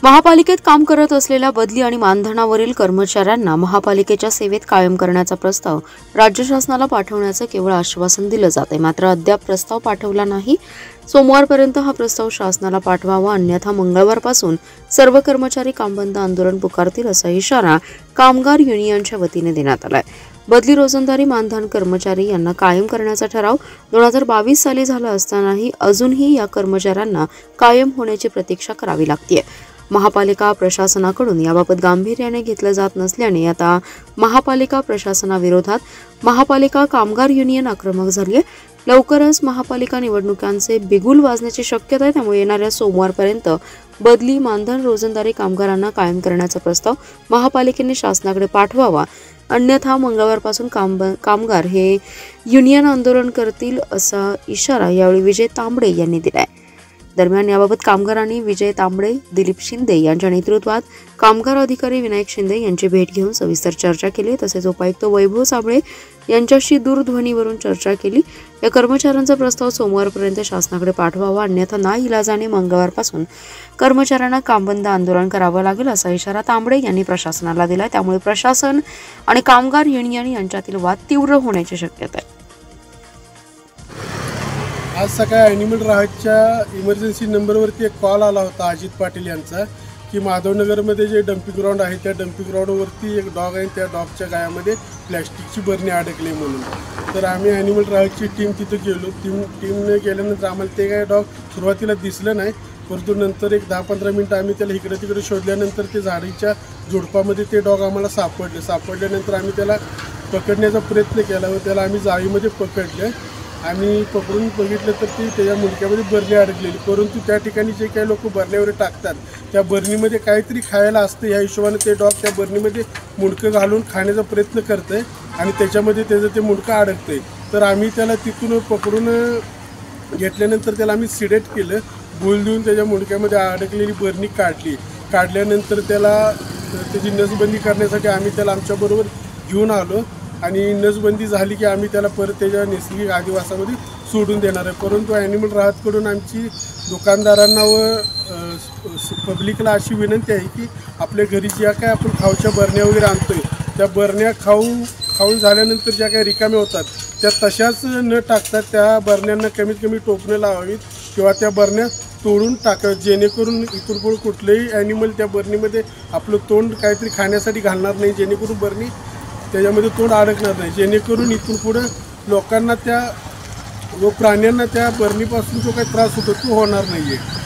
महापालिकेत काम करत असलेल्या बदली आणि मानधनावरील कर्मचाऱ्यांना महापालिकेच्या सेवेत कायम करण्याचा प्रस्ताव राज्य शासनाला पाठवण्याचं केवळ आश्वासन दिलं जाते, मात्र अद्याप प्रस्ताव पाठवला नाही। सोमवारपर्यंत हा प्रस्ताव शासनाला पाठवावा, अन्यथा मंगळवारपासून सर्व कर्मचारी कामबंद आंदोलन पुकारतील असा इशारा कामगार युनियनच्या वतीने देण्यात आलाय। बदली रोजंदारी मानधन कर्मचारी यांना कायम करण्याचा ठराव 2022 साली झाला असतानाही अजूनही या कर्मचाऱ्यांना कायम होण्याची प्रतीक्षा करावी लागते। महापालिका प्रशासनाकडून याबाबत गांभीर्याने घेतलं जात नसल्याने आता महापालिका प्रशासनाविरोधात महापालिका कामगार युनियन आक्रमक झाली आहे। लवकरच महापालिका निवडणुकांचे बिगुल वाजण्याची शक्यता आहे, त्यामुळे येणाऱ्या सोमवारपर्यंत बदली मानधन रोजंदारी कामगारांना कायम करण्याचा प्रस्ताव महापालिकेने शासनाकडे पाठवावा, अन्यथा मंगळवारपासून कामगार हे युनियन आंदोलन करतील असा इशारा यावेळी विजय तांबडे यांनी दिलाय। दरम्यान याबाबत कामगारांनी विजय तांबडे, दिलीप शिंदे यांच्या नेतृत्वात कामगार अधिकारी विनायक शिंदे यांची भेट घेऊन सविस्तर चर्चा केली। तसेच उपायुक्त वैभव साबळे यांच्याशी दूरध्वनीवरून चर्चा केली। या कर्मचाऱ्यांचा प्रस्ताव सोमवारपर्यंत शासनाकडे पाठवावा, अन्यथा नाईलाजाने मंगळवारपासून कर्मचाऱ्यांना कामबंद आंदोलन करावं लागेल असा इशारा तांबडे यांनी प्रशासनाला दिला। त्यामुळे प्रशासन आणि कामगार युनियन यांच्यातील वाद तीव्र होण्याची शक्यता आहे। आज सकाळी ॲनिमल राहतच्या इमर्जन्सी नंबरवरती एक कॉल आला होता अजित पाटील यांचा की माधवनगरमध्ये जे डम्पिंग ग्राउंड आहे त्या डम्पिंग ग्राउंडवरती एक डॉग आहे, त्या डॉगच्या गायामध्ये प्लॅस्टिकची बरणी अडकली म्हणून। तर आम्ही ॲनिमल राहतची टीम तिथे गेलो। टीमने गेल्यानंतर आम्हाला ते काय डॉग सुरुवातीला दिसलं नाही, परंतु नंतर एक 10-15 मिनटं आम्ही त्याला इकडे तिकडे शोधल्यानंतर ते झाडीच्या झुडपामध्ये ते डॉग आम्हाला सापडल्यानंतर आम्ही त्याला पकडण्याचा प्रयत्न केला व त्याला आम्ही जाळीमध्ये पकडले आणि पकडून बघितलं तर ती त्याच्या मुंडक्यामध्ये बरणी अडकलेली, परंतु त्या ठिकाणी जे काही लोक बरणीवर टाकतात त्या बरणीमध्ये काहीतरी खायला असतं, ह्या हिशोबाने ते डॉग त्या बरणीमध्ये मुंडकं घालून खाण्याचा प्रयत्न करतं आहे आणि त्याच्यामध्ये त्याचं ते मुंडकं अडकतं आहे। तर आम्ही त्याला तिथून पकडून घेतल्यानंतर त्याला आम्ही सिडेट केलं, भूल देऊन त्याच्या मुंडक्यामध्ये अडकलेली बरणी काढल्यानंतर त्याला त्याची नसबंदी करण्यासाठी आम्ही त्याला आमच्याबरोबर घेऊन आलो आणि नसबंदी झाली की आम्ही त्याला परत त्याच्या नैसर्गिक अधिवासामध्ये सोडून देणार आहे। परंतु ॲनिमल राहतकडून आमची दुकानदारांना व पब्लिकला अशी विनंती आहे की आपल्या घरी ज्या काय आपण खाऊच्या बरण्या वगैरे आणतोय त्या बरण्या खाऊन झाल्यानंतर ज्या काही रिकाम्या होतात त्या तशाच न टाकतात त्या बरण्यांना कमीत कमी टोपणं लावावीत किंवा त्या बरण्या तोडून टाकाव्यात, जेणेकरून इथून पुढे कुठलेही ॲनिमल त्या बरणीमध्ये आपलं तोंड काहीतरी खाण्यासाठी घालणार नाही, जेणेकरून बरणी त्याच्यामध्ये तोंड अडकणार नाही, जेणेकरून इथून पुढे लोकांना त्या व प्राण्यांना त्या बरणीपासून जो काही त्रास होतो तो होणार नाही आहे।